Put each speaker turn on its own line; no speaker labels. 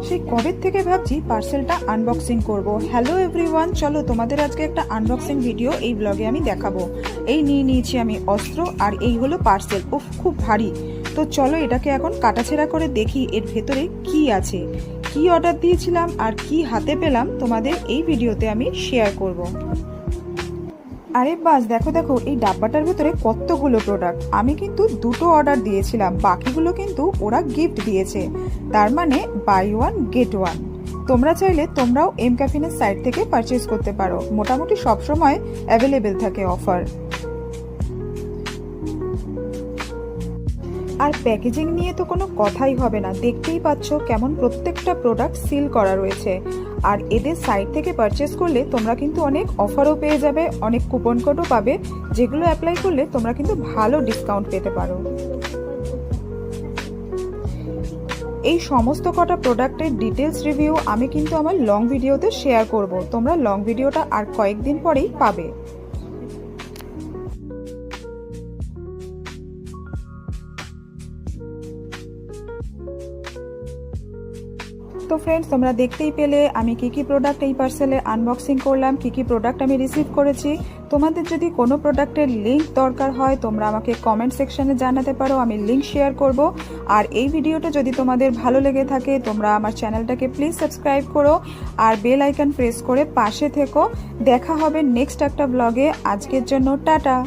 সেই কবে থেকে ভাবছি পার্সেলটা আনবক্সিং করব। হ্যালো এভরিওয়ান, চলো তোমাদের আজকে একটা আনবক্সিং ভিডিও এই ব্লগে আমি দেখাবো। এই নিয়ে নিয়েছি আমি অস্ত্র, আর এই হলো পার্সেল। উফ, খুব ভারী। তো চলো এটাকে এখন কাটাছেড়া করে দেখি এর ভেতরে কি আছে, কি অর্ডার দিয়েছিলাম আর কি হাতে পেলাম তোমাদের এই ভিডিওতে আমি শেয়ার করব। আরে বাস, দেখো দেখো এই ডাব্বাটার ভেতরে কতগুলো প্রোডাক্ট। আমি কিন্তু দুটো অর্ডার দিয়েছিলাম, বাকিগুলো কিন্তু ওরা গিফট দিয়েছে। তার মানে বাই ওয়ান গেট ওয়ান। তোমরা চাইলে তোমরাও এম ক্যাফিনের সাইট থেকে পারচেজ করতে পারো, মোটামুটি সবসময় অ্যাভেলেবেল থাকে অফার। আর প্যাকেজিং নিয়ে তো কোনো কথাই হবে না, দেখতেই পাচ্ছ কেমন প্রত্যেকটা প্রোডাক্ট সিল করা রয়েছে। আর এদের সাইট থেকে পারচেস করলে তোমরা কিন্তু অনেক অফারও পেয়ে যাবে, অনেক কুপন কোডও পাবে, যেগুলো অ্যাপ্লাই করলে তোমরা কিন্তু ভালো ডিসকাউন্ট পেতে পারো। এই সমস্ত কটা প্রোডাক্টের ডিটেলস রিভিউ আমি কিন্তু আমার লং ভিডিওতে শেয়ার করব, তোমরা লং ভিডিওটা আর কয়েকদিন পরেই পাবে। তো ফ্রেন্ডস, তোমরা দেখতেই পেলে আমি কি কি প্রোডাক্ট এই পার্সেলে আনবক্সিং করলাম, কি কি প্রোডাক্ট আমি রিসিভ করেছি। তোমাদের যদি কোনো প্রোডাক্টের লিঙ্ক দরকার হয় তোমরা আমাকে কমেন্ট সেকশনে জানাতে পারো, আমি লিঙ্ক শেয়ার করব। আর এই ভিডিওটা যদি তোমাদের ভালো লেগে থাকে তোমরা আমার চ্যানেলটাকে প্লিজ সাবস্ক্রাইব করো আর বেল আইকন প্রেস করে পাশে থেকো। দেখা হবে নেক্সট একটা ব্লগে। আজকের জন্য টাটা।